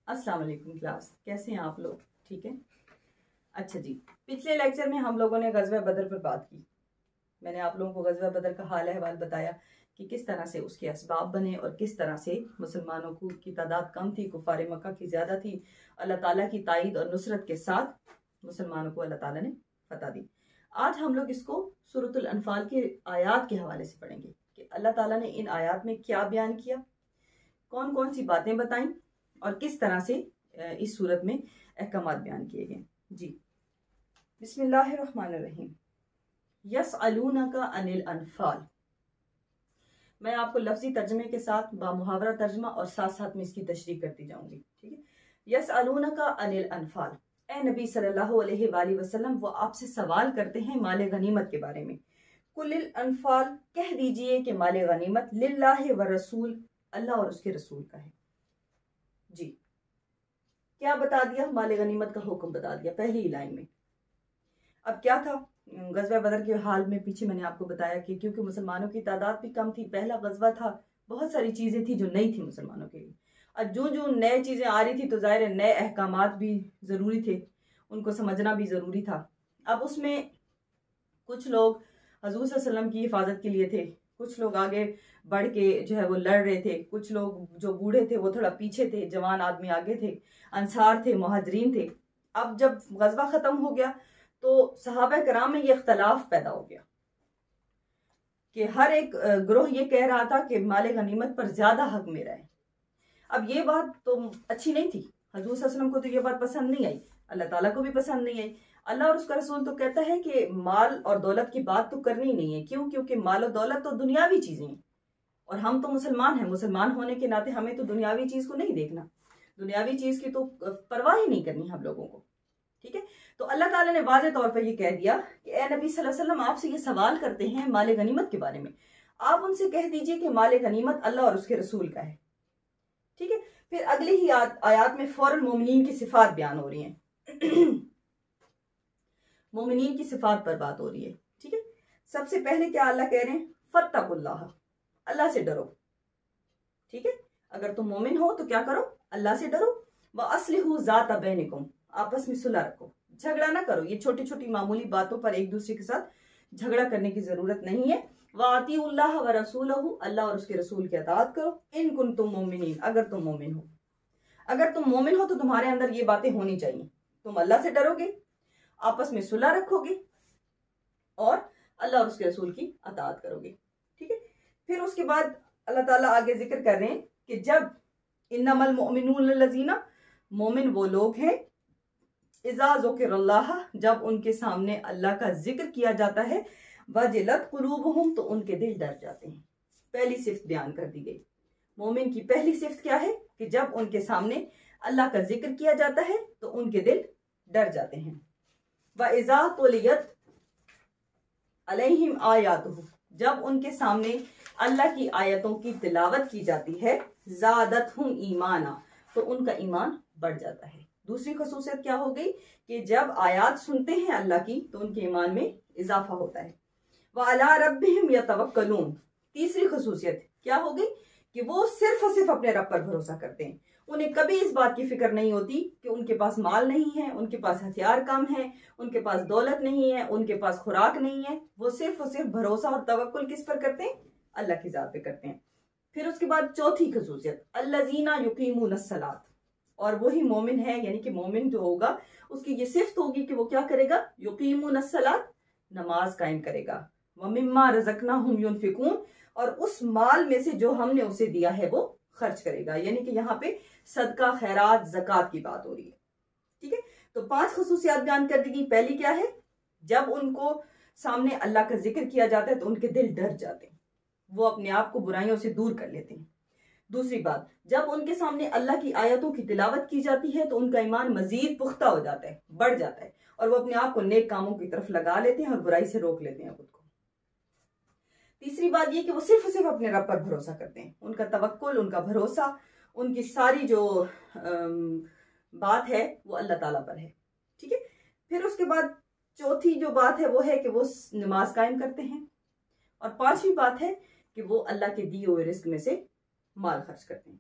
अस्सलाम वालेकुम क्लास, कैसे हैं आप लोग? ठीक है। अच्छा जी, पिछले लेक्चर में हम लोगों ने ग़ज़वा बदर पर बात की। मैंने आप लोगों को ग़ज़वा बदर का हाल अहवाल बताया कि किस तरह से उसके असबाब बने और किस तरह से मुसलमानों की तादाद कम थी, कुफ़ार मक्का की ज़्यादा थी। अल्लाह ताला की ताईद और नुसरत के साथ मुसलमानों को अल्लाह ताला ने फतह दी। आज हम लोग इसको सूरतुल अनफाल के आयात के हवाले से पढ़ेंगे कि अल्लाह ताला ने इन आयात में क्या बयान किया, कौन कौन सी बातें बताई और किस तरह से इस सूरत में अहकामात बयान किए गए। जी, बिस्मिल्लाहिर्रहमानिर्रहीम। यसअलूनका अनिल अनफाल। मैं आपको लफ्जी तर्जमे के साथ बामुहावरा तर्जमा और साथ साथ में इसकी तशरीह करती जाऊंगी। ठीक है। यसअलूनका अनिल अनफाल, ए नबी सल्लल्लाहु अलैहि वसल्लम, वो आपसे सवाल करते हैं माल गनीमत के बारे में। कुलिल अनफाल, कह दीजिए कि माल गनीमत लिल्लाहि व रसूल, अल्लाह और उसके रसूल का है। जी, क्या बता दिया? माल गनीमत का हुक्म बता दिया पहली ही लाइन में। अब क्या था ग़ज़वा बदर के हाल में? पीछे मैंने आपको बताया कि क्योंकि मुसलमानों की तादाद भी कम थी, पहला ग़ज़वा था, बहुत सारी चीज़ें थी जो नई थी मुसलमानों के लिए। और जो जो नए चीज़ें आ रही थी तो ज़ाहिर नए अहकामात भी ज़रूरी थे, उनको समझना भी ज़रूरी था। अब उसमें कुछ लोग हज़ूर सल्लल्लाहु अलैहि वसल्लम की हिफाजत के लिए थे, कुछ लोग आगे बढ़ के जो है वो लड़ रहे थे, कुछ लोग जो बूढ़े थे वो थोड़ा पीछे थे, जवान आदमी आगे थे, अंसार थे, मुहाजिरीन थे। अब जब ग़ज़वा ख़त्म हो गया तो सहाबा कराम में ये इख्तलाफ पैदा हो गया कि हर एक ग्रोह ये कह रहा था कि माले गनीमत पर ज्यादा हक मेरा है। अब ये बात तो अच्छी नहीं थी, हजूर सल्लल्लाहु अलैहि वसल्लम को तो ये बात पसंद नहीं आई, अल्लाह ताला को भी पसंद नहीं आई। अल्लाह और उसका रसूल तो कहता है कि माल और दौलत की बात तो करनी ही नहीं है। क्यों? क्योंकि माल और दौलत तो दुनियावी चीजें हैं और हम तो मुसलमान हैं। मुसलमान होने के नाते हमें तो दुनियावी चीज को नहीं देखना, दुनियावी चीज की तो परवाह ही नहीं करनी हम लोगों को। ठीक है। तो अल्लाह ताला ने वाज़े तौर पर यह कह दिया कि ए नबी सल्लल्लाहु अलैहि वसल्लम, आपसे ये सवाल करते हैं माले गनीमत के बारे में, आप उनसे कह दीजिए कि माले गनीमत अल्लाह और उसके रसूल का है। ठीक है। फिर अगली ही आयात में फौरन मोमिनीन की सिफात बयान हो रही है। मोमिनीन की सिफात पर बात हो रही है। ठीक है। सबसे पहले क्या अल्लाह कह रहे हैं? फत्तकुल्लाह, अल्लाह से डरो। ठीक है। अगर तुम मोमिन हो तो क्या करो? अल्लाह से डरो। व अस्लिहू ज़ात बैनिकुम, आपस में सुलह रखो, झगड़ा ना करो। ये छोटी छोटी मामूली बातों पर एक दूसरे के साथ झगड़ा करने की जरूरत नहीं है। वातिउल्लाह व रसूलहू, अल्लाह और उसके रसूल की अताअत करो। इन कुंतुम मोमिनीन, अगर तुम मोमिन हो। अगर तुम मोमिन हो तो तुम्हारे अंदर ये बातें होनी चाहिए। तुम अल्लाह से डरोगे, आपस में सुलह रखोगे और अल्लाह और उसके रसूल की अताअत करोगे। ठीक है। फिर उसके बाद अल्लाह ताला आगे जिक्र कर रहे हैं कि जब इन्नमल मुमिनून लजीना, मोमिन वो लोग हैं, इज़ा ज़ुकिरल्लाह, जब उनके सामने अल्लाह का जिक्र किया जाता है, वजिलत कुलूबुहुम, तो उनके दिल डर जाते हैं। पहली सिफ्त बयान कर दी गई। मोमिन की पहली सिफ्त क्या है? कि जब उनके सामने अल्लाह का जिक्र किया जाता है तो उनके दिल डर जाते हैं। व इज़ा तुलियत अलैहिम आयातुहु, जब उनके सामने अल्लाह की आयतों की तिलावत की जाती है, ज़ादतहुम ईमाना, तो उनका ईमान बढ़ जाता है। दूसरी खसूसियत क्या हो गई? कि जब आयात सुनते हैं अल्लाह की तो उनके ईमान में इजाफा होता है। व अला रब्बिहिम यतवक्कलून, तीसरी खसूसियत क्या हो गई? कि वो सिर्फ और सिर्फ अपने रब पर भरोसा करते हैं। उन्हें कभी इस बात की फिक्र नहीं होती कि उनके पास माल नहीं है, उनके पास हथियार कम है, उनके पास दौलत नहीं है, उनके पास खुराक नहीं है। वो सिर्फ और सिर्फ भरोसा और तवक्कुल किस पर करते हैं? अल्लाह की जात पे करते हैं। फिर उसके बाद चौथी खसूसियत, अल्लज़ीना युकीमूनस्सलात, और वही मोमिन है, यानी कि मोमिन जो होगा उसकी ये सिफ्त होगी कि वो क्या करेगा? युकीमूनस्सलात, नमाज कायम करेगा। व मिम्मा रज़क़नाहुम युनफिकून, और उस माल में से जो हमने उसे दिया है वो खर्च करेगा। यानी कि यहाँ पे सदका, खैरात, ज़कात की बात हो रही है। ठीक है। तो 5 खसूसियात बयान कर दी गई। पहली क्या है? जब उनको सामने अल्लाह का जिक्र किया जाता है तो उनके दिल डर जाते हैं, वो अपने आप को बुराइयों से दूर कर लेते हैं। दूसरी बात, जब उनके सामने अल्लाह की आयतों की तिलावत की जाती है तो उनका ईमान मजीद पुख्ता हो जाता है, बढ़ जाता है, और वो अपने आप को नेक कामों की तरफ लगा लेते हैं और बुराई से रोक लेते हैं खुद को। तीसरी बात ये कि वो सिर्फ सिर्फ अपने रब पर भरोसा करते हैं। उनका तवक्कुल, उनका भरोसा, उनकी सारी जो बात है वो अल्लाह ताला पर है। ठीक है। फिर उसके बाद चौथी जो बात है वो है कि वो नमाज कायम करते हैं, और 5वीं बात है कि वो अल्लाह के दिए हुए रिस्क में से माल खर्च करते हैं।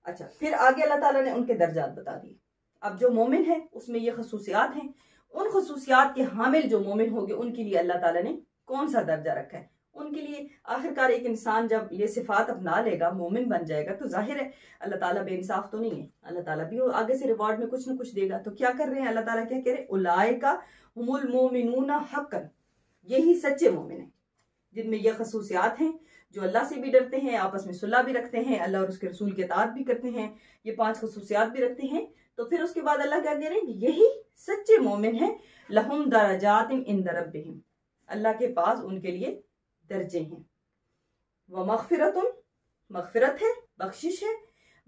अच्छा, फिर आगे अल्लाह ताला ने उनके दर्जात बता दिए। अब जो मोमिन है उसमें ये खसूसियात हैं, उन खसूसियात के हामिल जो मोमिन होंगे उनके लिए अल्लाह ताला ने कौन सा दर्जा रखा है, उनके लिए आखिरकार एक इंसान जब ये सिफात अपना लेगा, मोमिन बन जाएगा, तो जाहिर है अल्लाह ताला बेइंसाफ तो नहीं है, अल्लाह ताला भी आगे से रिवार्ड में कुछ ना कुछ देगा। तो क्या कर रहे हैं अल्लाह ताला, क्या कह रहे हैं, उलाइका हुमुल मोमिनूना हक्कन, यही सच्चे मोमिन है जिनमें यह खसूसियात हैं, जो अल्लाह से भी डरते हैं, आपस में सुलह भी रखते हैं, अल्लाह और उसके रसूल के इताअत भी करते हैं, ये 5 खसूसियात भी रखते हैं। तो फिर उसके बाद अल्लाह क्या कह रहे हैं, यही सच्चे मोमिन है, लहुम दरजातिन इंद रब्बिहिम, अल्लाह के पास उनके लिए दर्जे हैं, व मगफिरतुन, मगफिरत है, बख्शिश है,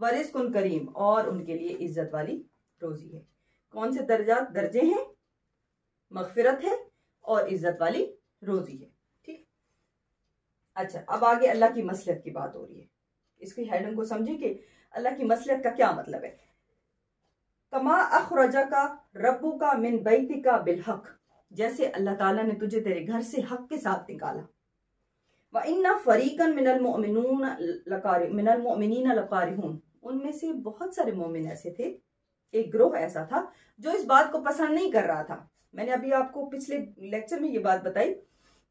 व रिज़्कुन करीम, और उनके लिए इज्जत वाली रोजी है। कौन से दर्जे हैं, मगफिरत है और इज्जत वाली रोजी है। ठीक, अच्छा, अब आगे अल्लाह की मसलहत की बात हो रही है। इसकी हेडिंग को समझें कि अल्लाह की मसलहत का क्या मतलब है। कमा अखरजका रब्बुका मिन बैतिका बिलहक, जैसे अल्लाह ताला ने तुझे तेरे घर से हक के साथ निकाला। व इन्ना फरीकन मिनल मोमिनीन लकारिहून, उनमें से बहुत सारे मोमिन ऐसे थे, एक ग्रोह ऐसा था जो इस बात को पसंद नहीं कर रहा था। मैंने अभी आपको पिछले लेक्चर में ये बात बताई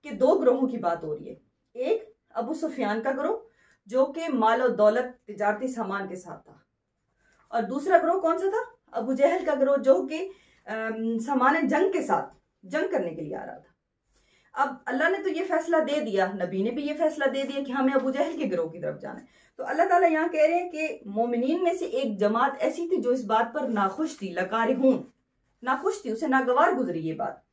कि 2 ग्रोहों की बात हो रही है। एक अबू सुफियान का ग्रोह जो कि माल और दौलत तिजारती सामान के साथ था, और दूसरा ग्रोह कौन सा था, अबू जहल का ग्रोह जो कि सामान जंग के साथ जंग करने के लिए आ रहा था। अब अल्लाह ने तो ये फैसला दे दिया, नबी ने भी ये फैसला दे दिया कि हमें अबू जहल के गिरोह की तरफ जाना है। तो अल्लाह ताला यहाँ कह रहे हैं कि मोमिनीन में से एक जमात ऐसी थी जो इस बात पर नाखुश थी, लकारिहून, नाखुश थी, उसे नागवार गुजरी ये बात,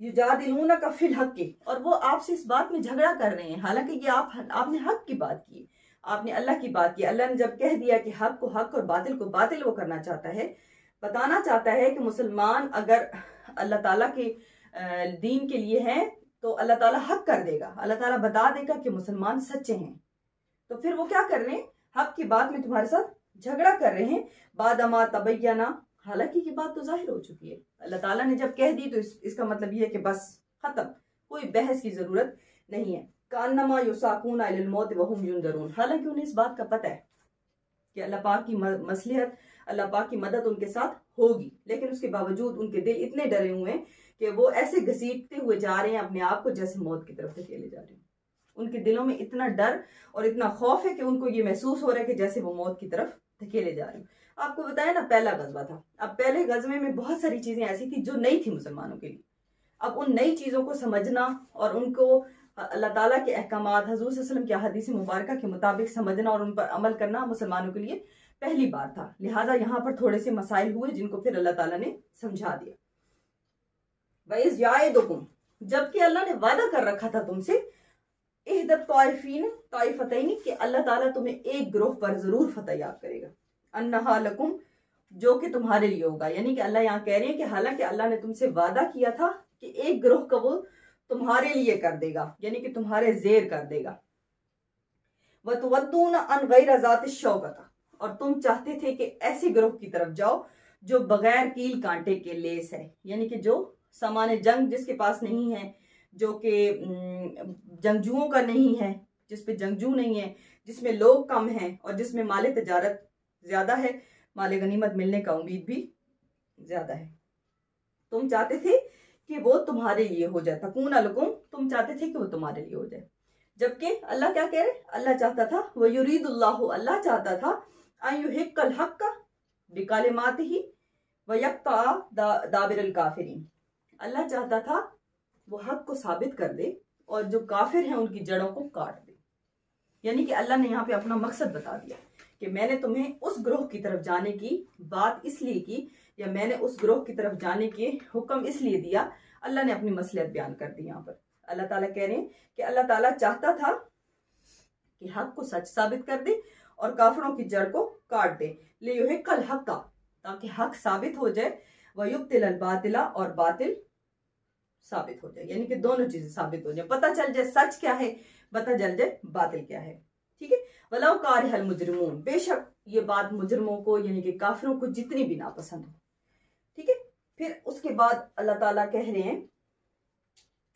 युजादिलूना का फिल हक की, और वो आपसे इस बात में झगड़ा कर रहे हैं, हालांकि ये आपने हक की बात की, आपने अल्लाह की बात की। अल्लाह ने जब कह दिया कि हक को हक और बातिल को बातिल वो करना चाहता है, बताना चाहता है कि मुसलमान अगर अल्लाह ताला के दीन के लिए हैं तो अल्लाह ताला हक कर देगा, अल्लाह ताला बता देगा कि मुसलमान सच्चे हैं। तो फिर वो क्या कर रहे हैं, हक की बात में तुम्हारे साथ झगड़ा कर रहे हैं। बादमा तबय्यना, हालांकि ये बात तो जाहिर हो चुकी है, अल्लाह ताला ने जब कह दी तो इसका मतलब ये है कि बस खत्म, कोई बहस की जरूरत नहीं है। कान्नमा युसाकून इलल मौत व हुम युनज़रून, हालांकि उन्हें इस बात का पता है कि अल्लाह पाक की मसलिहत, अल्लाह पाक की मदद उनके साथ होगी, लेकिन उसके बावजूद उनके दिल इतने डरे हुए हैं कि वो ऐसे घसीटते हुए जा रहे हैं अपने आप को जैसे मौत की तरफ धकेले जा रहे हैं। उनके दिलों में इतना डर और इतना खौफ है कि उनको ये महसूस हो रहा है कि जैसे वो मौत की तरफ धकेले जा रहे हैं। आपको बताया ना, पहला गजवा था, अब पहले गजवे में बहुत सारी चीजें ऐसी थी जो नई थी मुसलमानों के लिए। अब उन नई चीजों को समझना और उनको अल्लाह ताला के अहकामात, हजूर सल्लल्लाहु अलैहि वसल्लम की हदीस मुबारका के मुताबिक समझना और उन पर अमल करना मुसलमानों के लिए पहली बार था। लिहाजा यहाँ पर थोड़े से मसाइल हुए जिनको फिर अल्लाह ताला ने समझा दिया। वइज़ याइदुकुम, जबकि अल्लाह ने वादा कर रखा था तुमसे, इहदत ताइफीन ताइफतैनी, कि अल्लाह ताला तुम्हें एक ग्रोह पर जरूर फतह याब करेगा, अन्नहा लकुम, जो कि तुम्हारे लिए होगा। यानी कि अल्लाह यहाँ कह रहे हैं कि हालांकि अल्लाह ने तुमसे वादा किया था कि एक ग्रोह का वो तुम्हारे लिए कर देगा, यानी कि तुम्हारे जेर कर देगा। वतुवद्दून अन गैर ज़ाति शौकता, और तुम चाहते थे कि ऐसे ग्रोह की तरफ जाओ जो बगैर कील कांटे के लेस है, यानी कि जो सामान्य जंग जिसके पास नहीं है, जो कि जंगजुओं का नहीं है, जिस पे जंगजू नहीं है, जिसमें लोग कम हैं और जिसमें माले तजारत ज्यादा है, माले गनीमत मिलने का उम्मीद भी ज्यादा है। तुम चाहते थे कि वो तुम्हारे लिए हो जाए, तकून अलकुम, तुम चाहते थे कि वो तुम्हारे लिए हो जाए। जबकि अल्लाह क्या कह रहे, अल्लाह चाहता था, वो युरीदुल्लाहु, अल्लाह चाहता था, अयुहिक्कल हक्का बिकलिमातिही व यक्ता दाबिरल काफिरीन, अल्लाह चाहता था वो हक को साबित कर दे और जो काफिर हैं उनकी जड़ों को काट दे। यानी कि अल्लाह ने यहाँ पे अपना मकसद बता दिया कि मैंने तुम्हें उस ग्रोह की तरफ जाने की बात इसलिए की, या मैंने उस ग्रोह की तरफ जाने के हुक्म इसलिए दिया। अल्लाह ने अपनी मसलियत बयान कर दी। यहाँ पर अल्लाह ताला कह रहे हैं कि अल्लाह ताला चाहता था कि हक को सच साबित कर दे और काफिरों की जड़ को काट दे, लियुहिक्कल हक्का, ताकि हक साबित हो जाए, वयुब्तिल बातिला, और बातिल साबित हो जाए, यानी कि दोनों चीजें साबित हो जाए, पता चल जाए सच क्या है, पता चल जाए बातिल क्या है। ठीक है, वलौ कारिहल मुजरिमून, बेशक ये बात मुजरिमों को यानी कि काफिरों को जितनी भी नापसंद हो। ठीक है, फिर उसके बाद अल्लाह ताला कह रहे हैं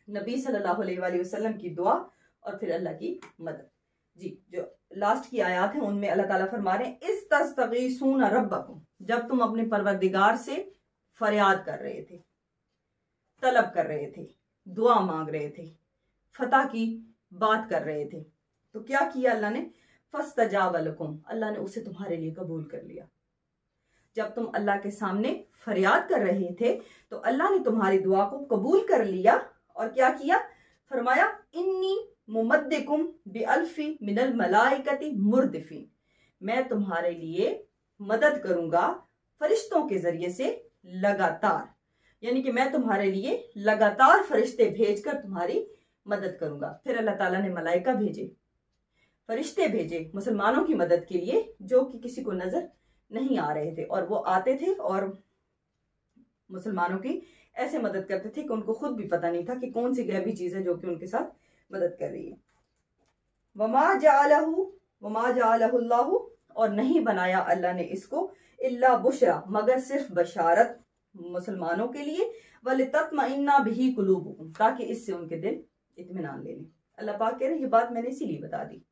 नबी सल्लल्लाहु अलैहि वसल्लम की दुआ और फिर अल्लाह की मदद। जी, जो लास्ट की आयत है उनमें अल्लाह ताला फरमा रहे हैं इस तस्तगीसून रब्बकुम, जब तुम अपने परवरदिगार से फरियाद कर रहे थे, तलब कर रहे थे, दुआ मांग रहे थे, फतह की बात कर रहे थे, तो क्या किया अल्लाह ने, फस्तजाब लकुम, अल्लाह ने उसे तुम्हारे लिए कबूल कर लिया। जब तुम अल्लाह के सामने फरियाद कर रहे थे तो अल्लाह ने तुम्हारी दुआ को कबूल कर लिया और क्या किया, फरमाया इन्नी मुमद्दिकुम बिअल्फी मिनल मलाइकति मुर्दिफीन, मैं तुम्हारे लिए मदद करूंगा फरिश्तों के जरिए से लगातार, यानी कि मैं तुम्हारे लिए लगातार फरिश्ते भेजकर तुम्हारी मदद करूंगा। फिर अल्लाह ताला ने मलाइका भेजे, फरिश्ते भेजे मुसलमानों की मदद के लिए, जो कि किसी को नजर नहीं आ रहे थे, और वो आते थे और मुसलमानों की ऐसे मदद करते थे कि उनको खुद भी पता नहीं था कि कौन सी गैबी चीज है जो कि उनके साथ मदद कर रही है। वमा जाअलहु अल्लाहु, और नहीं बनाया अल्लाह ने इसको, इल्ला बुशरा, मगर सिर्फ बशारत मुसलमानों के लिए, वलितत्मइन्ना बिही कुलूबुकुम, ताकि इससे उनके दिल इत्मीनान ले लें। अल्लाह पाक कह रहे हैं ये बात मैंने इसीलिए बता दी।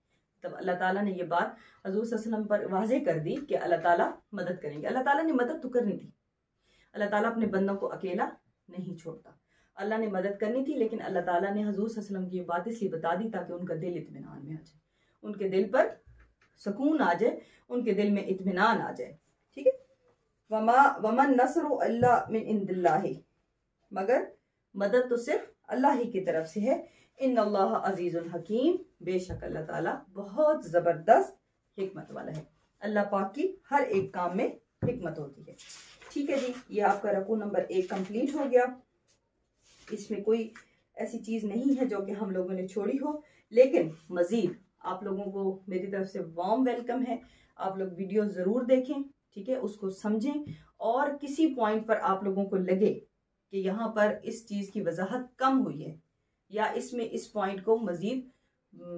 तब अल्लाह ताला ने ये बात हजूर सल्लल्लाहु अलैहि वसल्लम पर वाज़ेह कर दी कि अल्लाह ताला मदद करेंगे। अल्लाह ताला ने मदद तो करनी थी, अल्लाह ताला अपने बंदों को अकेला नहीं छोड़ता, अल्लाह ने मदद करनी थी, लेकिन अल्लाह ताला ने हजूर सल्लल्लाहु अलैहि वसल्लम की ये बात इसलिए बता दी ताकि उनका दिल इत्मीनान में आ जाए, उनके दिल पर सुकून आ जाए, उनके दिल में इत्मीनान आ जाए। ठीक है, वमन नस्रु अल्ला मिन इंदिल्लाहि, मगर मदद तो सिर्फ अल्लाह ही की तरफ से है। इन्नल्लाह अजीजुल हकीम, बेशक अल्लाह ताला बहुत जबरदस्त हिकमत वाला है। अल्लाह पाक की हर एक काम में हिकमत होती है। ठीक है जी, ये आपका रकू नंबर 1 कंप्लीट हो गया। इसमें कोई ऐसी चीज नहीं है जो कि हम लोगों ने छोड़ी हो, लेकिन मजीद आप लोगों को मेरी तरफ से वार्म वेलकम है। आप लोग वीडियो जरूर देखें, ठीक है, उसको समझें, और किसी पॉइंट पर आप लोगों को लगे कि यहाँ पर इस चीज की वजाहत कम हुई है या इसमें इस पॉइंट को मजीद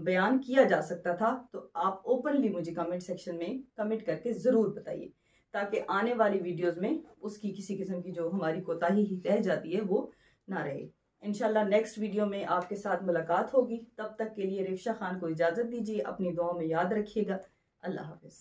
बयान किया जा सकता था, तो आप ओपनली मुझे कमेंट सेक्शन में कमेंट करके जरूर बताइए, ताकि आने वाली वीडियोस में उसकी किसी किस्म की जो हमारी कोताही रह जाती है वो ना रहे। इंशाल्लाह नेक्स्ट वीडियो में आपके साथ मुलाकात होगी। तब तक के लिए रिफ्शा खान को इजाजत दीजिए, अपनी दुआओं में याद रखिएगा। अल्लाह हाफिज।